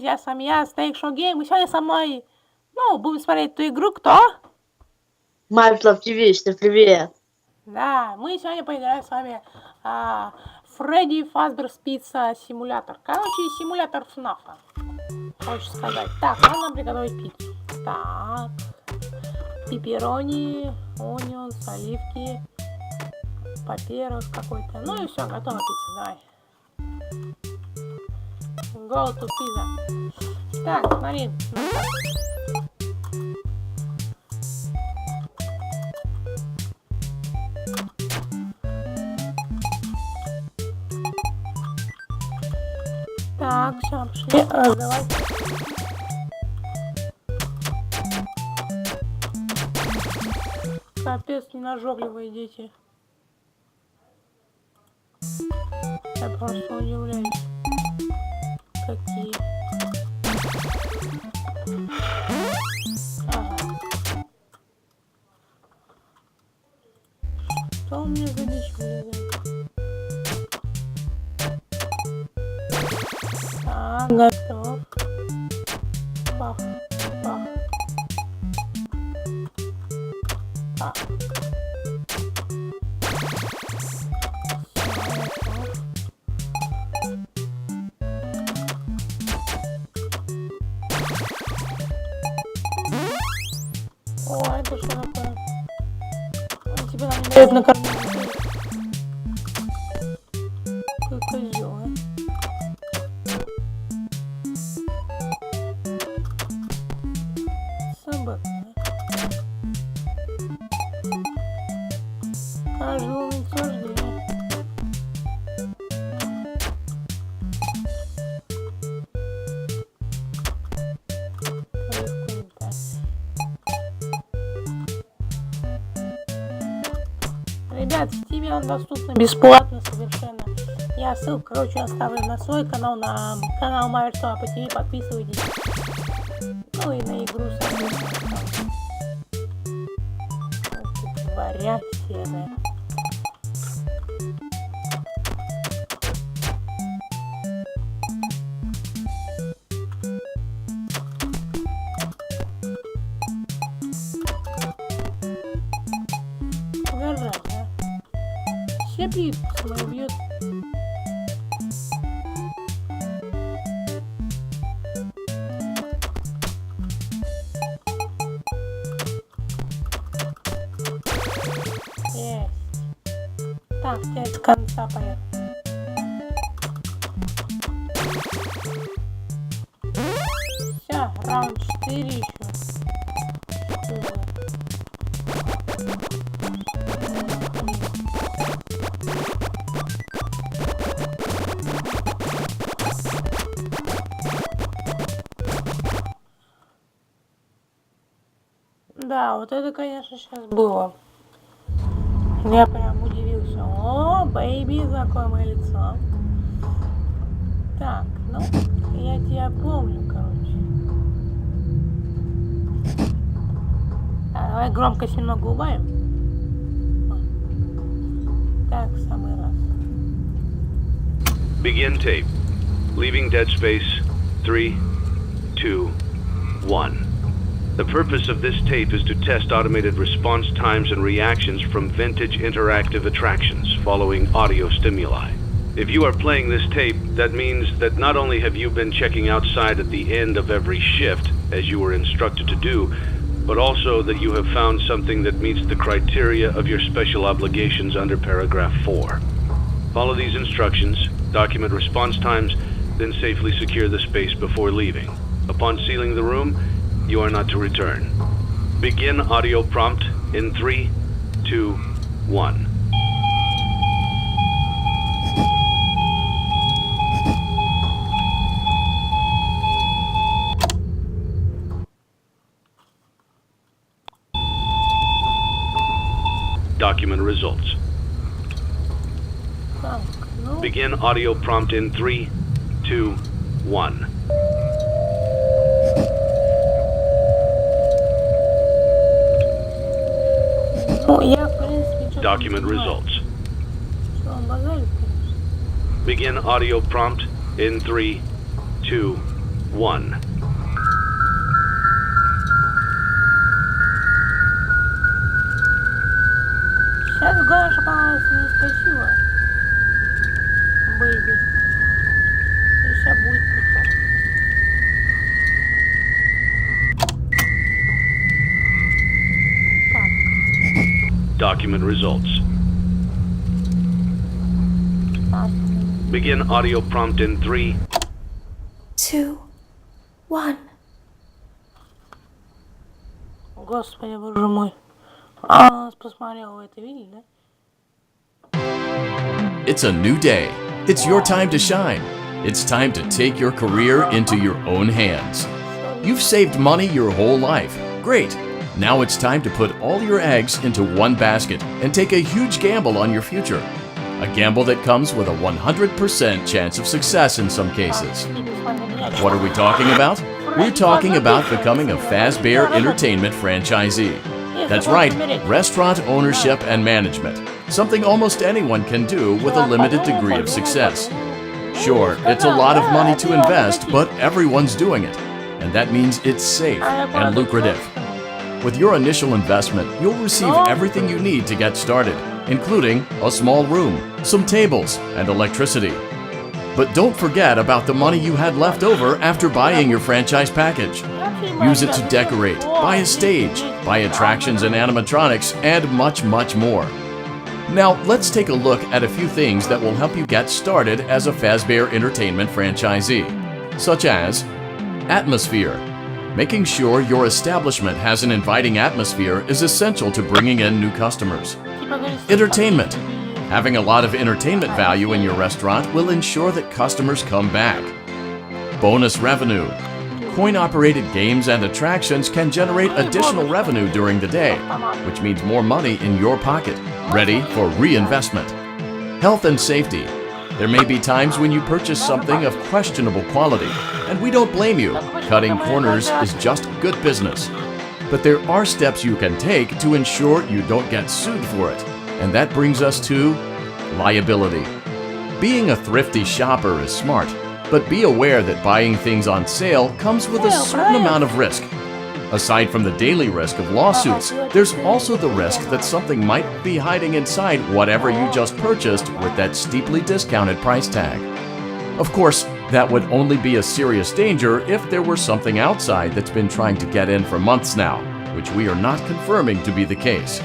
друзья, с вами я, Стейкшо Гейм, и сегодня со мной, будем смотреть ту игру, кто? Майклов ТВ, привет. Да, мы сегодня поиграем с вами Фредди Fazbear Pizza симулятор. Короче, симулятор FNAF, хочется сказать. Так, надо нам приготовить пиццу. Так, пепперони, онион, оливки, папирос какой-то. Ну и все, готова пицца, давай. Go to pizza. Так, смотри. Так, все, пошли. Давай. Капец, ненажогливые дети. Я просто удивляюсь. Какие. Ага. Что у меня за дичь вылезает? Так, готов. Пах, пах. Пах. О, это что такое? Он тебе нам не дает накормить. Какой козел, а? Собака. Каждого наслаждения. Ребят, в Steam он доступно бесплатно совершенно. Я ссылку, короче, оставлю на свой канал, на канал Майклова по ТВ, подписывайтесь. Ну и на игру, соответственно. Тваря серая. Угрожать, а? Все пиццы мои бьют. Есть. Так, теперь с конца поехали. Все, раунд 4 еще. Да, вот это, конечно, сейчас было. Я прям удивился. О, бэйби, знакомое лицо. Так, ну, я тебя помню, короче. Давай громкость немного убавим. Так, в самый раз. Begin tape. Leaving dead space. 3, 2, 1. The purpose of this tape is to test automated response times and reactions from vintage interactive attractions following audio stimuli. If you are playing this tape, that means that not only have you been checking outside at the end of every shift, as you were instructed to do, but also that you have found something that meets the criteria of your special obligations under paragraph 4. Follow these instructions, document response times, then safely secure the space before leaving. Upon sealing the room, you are not to return. Begin audio prompt in 3, 2, 1. Document results. Так, ну. Begin audio prompt in 3, 2, 1. Ну, я, в принципе, что-то Document results. Что, базарит, конечно. Begin audio prompt in 3, 2, 1. Сейчас главное, чтобы она нас не скосила. Бэйби. И сейчас будет путем. Так. Document results. Так. Begin audio prompt in 3, 2, 1. Господи, боже мой. А, нас посмотрел, вы это видели, да? It's a new day. It's your time to shine. It's time to take your career into your own hands. You've saved money your whole life. Great. Now it's time to put all your eggs into one basket and take a huge gamble on your future. A gamble that comes with a 100% chance of success in some cases. What are we talking about? We're talking about becoming a Fazbear Entertainment franchisee. That's right, restaurant ownership and management. Something almost anyone can do with a limited degree of success. Sure, it's a lot of money to invest, but everyone's doing it. And that means it's safe and lucrative. With your initial investment, you'll receive everything you need to get started, including a small room, some tables, and electricity. But don't forget about the money you had left over after buying your franchise package. Use it to decorate, buy a stage, buy attractions and animatronics, and much, much more. Now, let's take a look at a few things that will help you get started as a Fazbear Entertainment franchisee, such as atmosphere. Making sure your establishment has an inviting atmosphere is essential to bringing in new customers. Entertainment. Having a lot of entertainment value in your restaurant will ensure that customers come back. Bonus revenue. Coin-operated games and attractions can generate additional revenue during the day, which means more money in your pocket, ready for reinvestment. Health and safety. There may be times when you purchase something of questionable quality, and we don't blame you. Cutting corners is just good business. But there are steps you can take to ensure you don't get sued for it, and that brings us to liability. Being a thrifty shopper is smart, but be aware that buying things on sale comes with a certain amount of risk. Aside from the daily risk of lawsuits, there's also the risk that something might be hiding inside whatever you just purchased with that steeply discounted price tag. Of course, that would only be a serious danger if there were something outside that's been trying to get in for months now, which we are not confirming to be the case.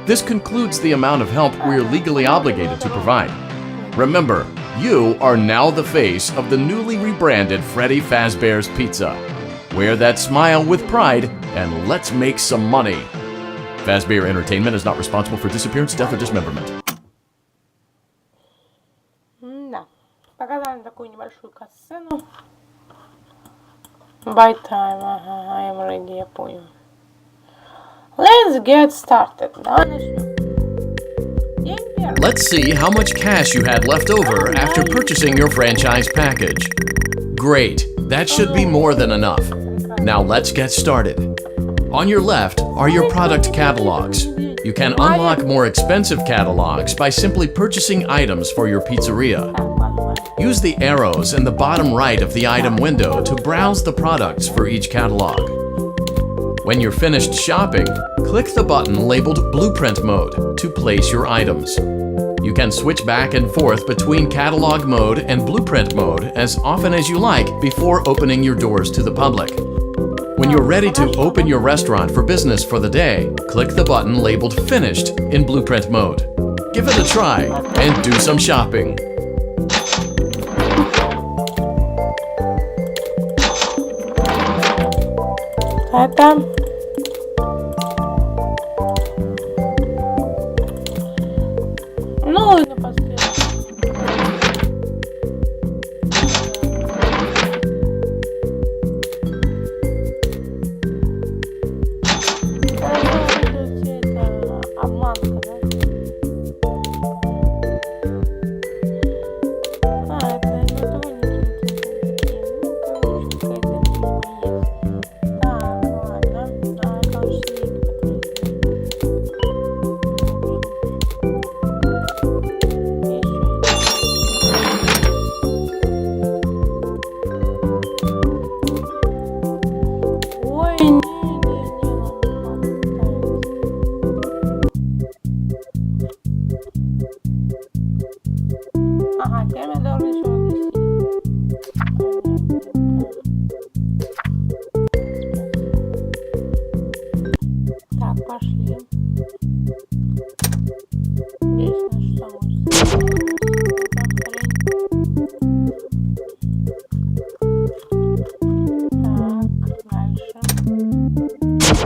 This concludes the amount of help we are legally obligated to provide. Remember, you are now the face of the newly rebranded Freddy Fazbear's Pizza. Wear that smile with pride, and let's make some money. Fazbear Entertainment is not responsible for disappearance, death, or dismemberment. Да. Показали такую небольшую катсцену. By time, ага, I am ready, я понял. Let's get started. Давай начнем. День первый. Let's see how much cash you had left over after purchasing your franchise package. Great, that should be more than enough. Now let's get started. On your left are your product catalogs. You can unlock more expensive catalogs by simply purchasing items for your pizzeria. Use the arrows in the bottom right of the item window to browse the products for each catalog. When you're finished shopping, click the button labeled Blueprint Mode to place your items. You can switch back and forth between Catalog Mode and Blueprint Mode as often as you like before opening your doors to the public. When you're ready to open your restaurant for business for the day, click the button labeled Finished in Blueprint Mode. Give it a try and do some shopping. Это... Ну и напоследок. Это обманка, да? Это электроники такие. Ну, короче, какая-то фигня есть. Так, ладно.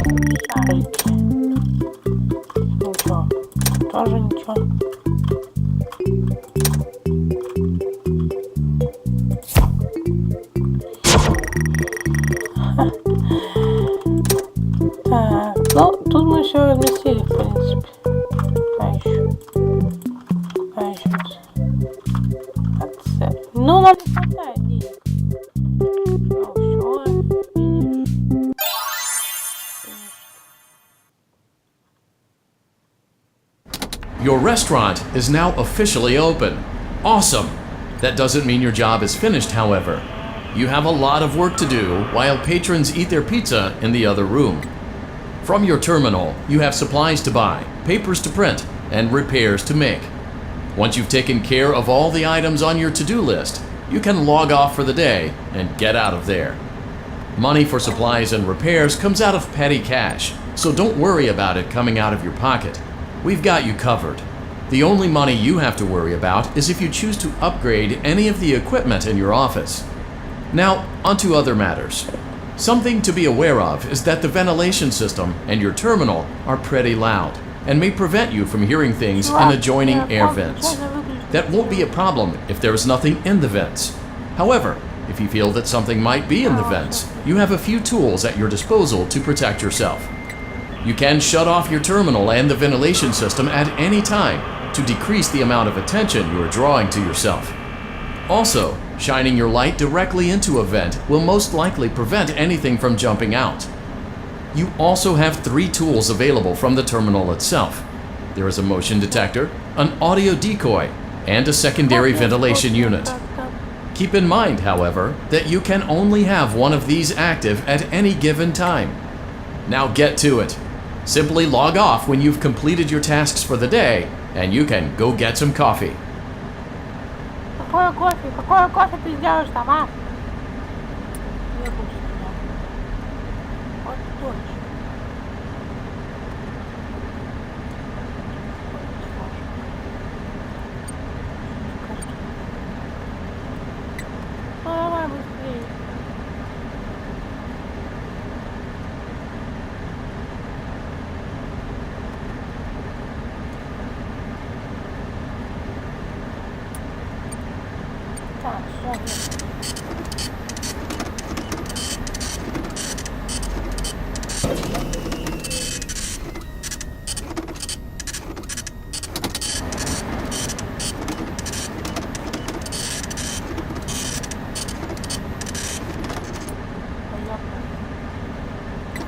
Шарики. Ничего. Тоже ничего. Так, ну, тут мы все разместили, в принципе. Ну, нам не хватает денег. Ну, все, видишь. Your restaurant is now officially open. Awesome! That doesn't mean your job is finished, however. You have a lot of work to do while patrons eat their pizza in the other room. From your terminal, you have supplies to buy, papers to print, and repairs to make. Once you've taken care of all the items on your to-do list, you can log off for the day and get out of there. Money for supplies and repairs comes out of petty cash, so don't worry about it coming out of your pocket. We've got you covered. The only money you have to worry about is if you choose to upgrade any of the equipment in your office. Now, onto other matters. Something to be aware of is that the ventilation system and your terminal are pretty loud and may prevent you from hearing things in adjoining air vents. That won't be a problem if there is nothing in the vents. However, if you feel that something might be in the vents, you have a few tools at your disposal to protect yourself. You can shut off your terminal and the ventilation system at any time to decrease the amount of attention you are drawing to yourself. Also, shining your light directly into a vent will most likely prevent anything from jumping out. You also have 3 tools available from the terminal itself. There is a motion detector, an audio decoy, and a secondary ventilation unit. Keep in mind, however, that you can only have one of these active at any given time. Now get to it. Simply log off when you've completed your tasks for the day, and you can go get some coffee. Какой кофе? Какой кофе ты сделаешь там, а? Не буду тебя. Вот точно. Ну давай быстрее. Так, все.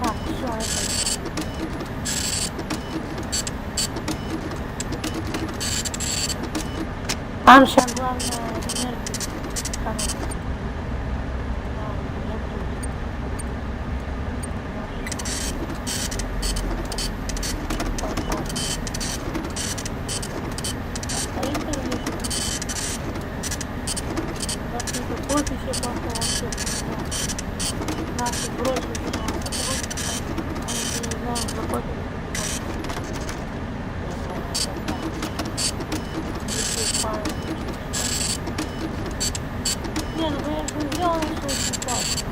Так, все это. Там сейчас главное энергию. Не, ну конечно, сделано все очень классно.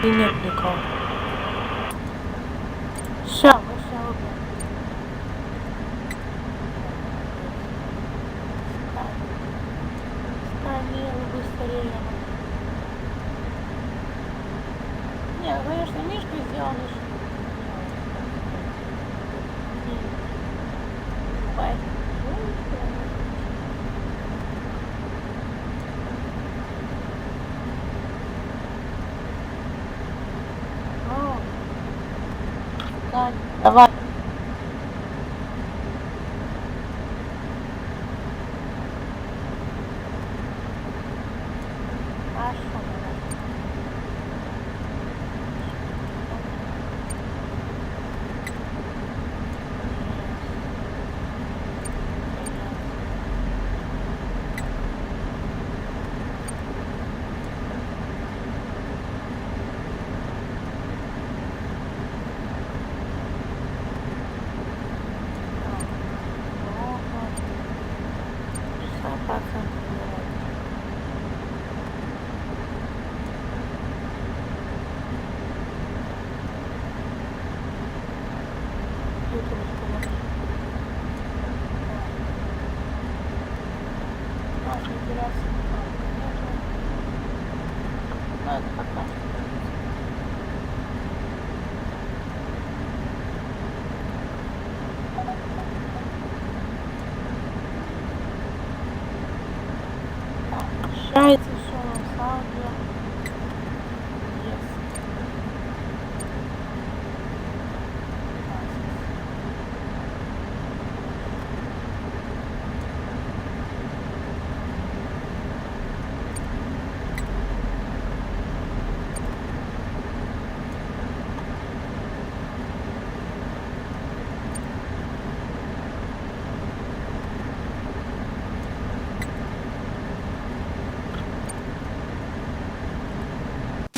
И нет никого. Все, мы все убили. Сканирую быстрее. Не, ну, конечно, мишка сделал лишь. Давай. Шайцы, что на аудио. Yes.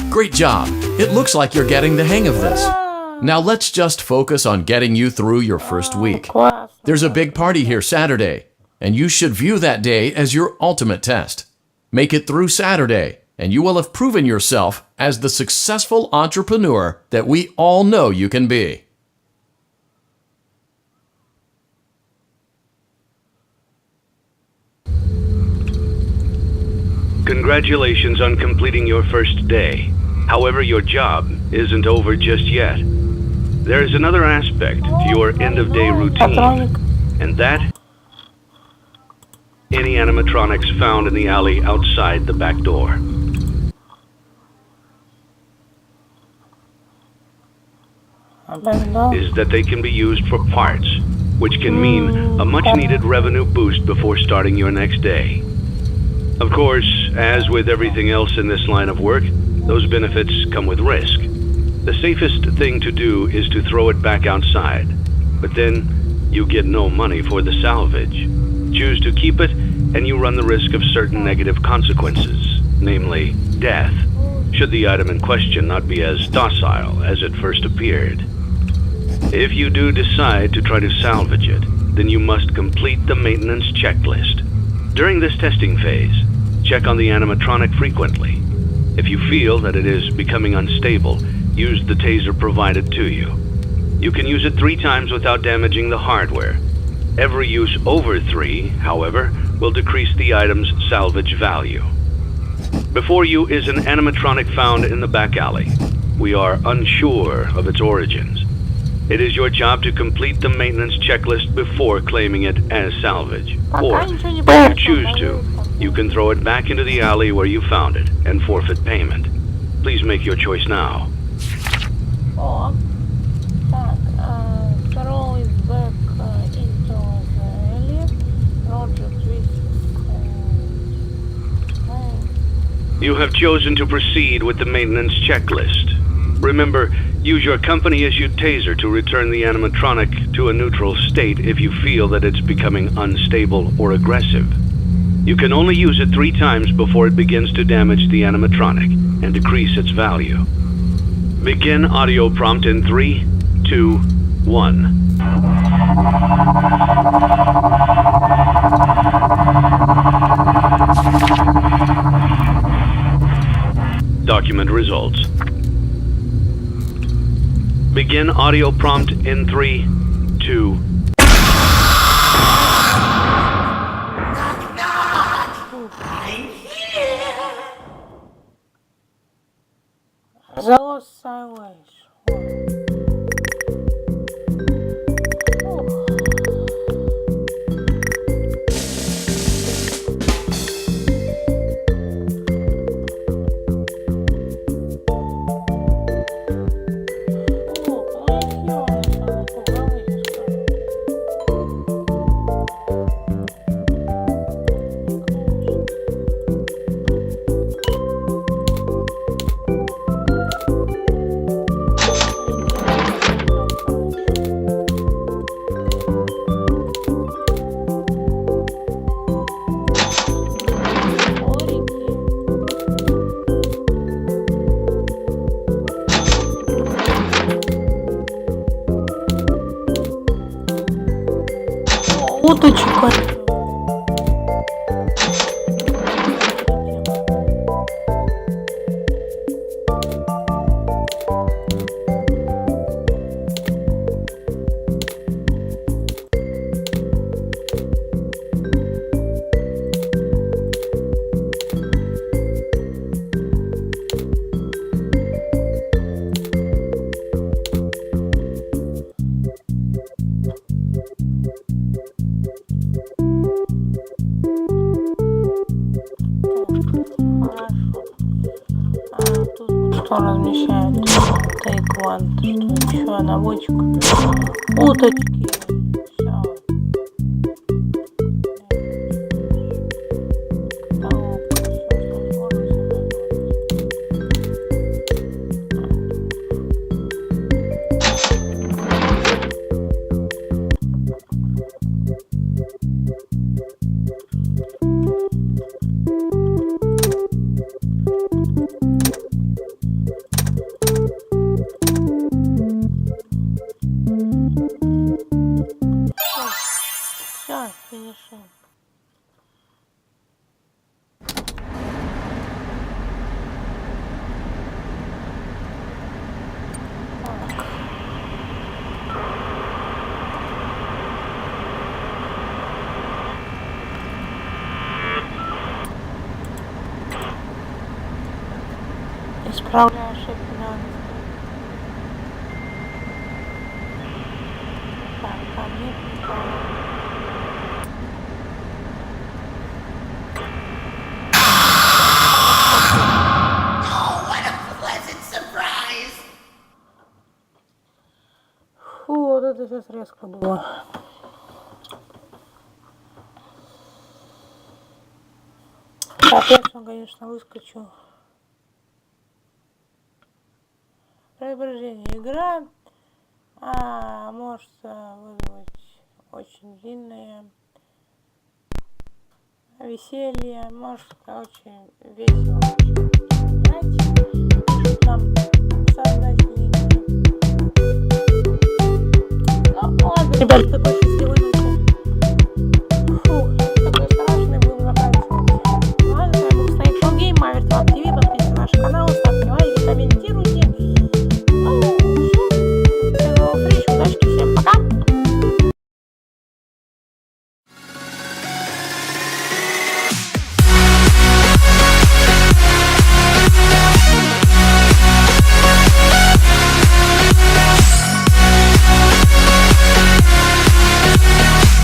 Great job! It looks like you're getting the hang of this. Now let's just focus on getting you through your first week. Классно. There's a big party here Saturday, and you should view that day as your ultimate test. Make it through Saturday, and you will have proven yourself as the successful entrepreneur that we all know you can be. Congratulations on completing your first day. However, your job isn't over just yet. There is another aspect to your end-of-day routine, and that, any animatronics found in the alley outside the back door. Is that they can be used for parts, which can mean a much-needed revenue boost before starting your next day. Of course, as with everything else in this line of work, those benefits come with risk. The safest thing to do is to throw it back outside, but then you get no money for the salvage. Choose to keep it, and you run the risk of certain negative consequences, namely death, should the item in question not be as docile as it first appeared. If you do decide to try to salvage it, then you must complete the maintenance checklist. During this testing phase, check on the animatronic frequently. If you feel that it is becoming unstable, use the taser provided to you. You can use it 3 times without damaging the hardware. Every use over 3, however, will decrease the item's salvage value. Before you is an animatronic found in the back alley. We are unsure of its origins. It is your job to complete the maintenance checklist before claiming it as salvage. Or, if you choose to, you can throw it back into the alley where you found it and forfeit payment. Please make your choice now. О, так, throw it back into the alley. Roger, twist. You have chosen to proceed with the maintenance checklist. Remember, use your company-issued taser to return the animatronic to a neutral state if you feel that it's becoming unstable or aggressive. You can only use it 3 times before it begins to damage the animatronic and decrease its value. Begin audio prompt in 3, 2, 1. Document results. Begin audio prompt in 3, 2. The Lost Silence. уточек. Что размещают? Тайкван, что еще? Наводчик. Уточки. Все. Все, финишируем. Исправляю ошибки, да. Так, там нет никого. Фу, вот это сейчас резко было. Соответственно, конечно, выскочу. Преображение. Игра может вызвать очень длинное веселье. Может, короче, весело играть. Нам создать линию. Ну ладно, ребят, такой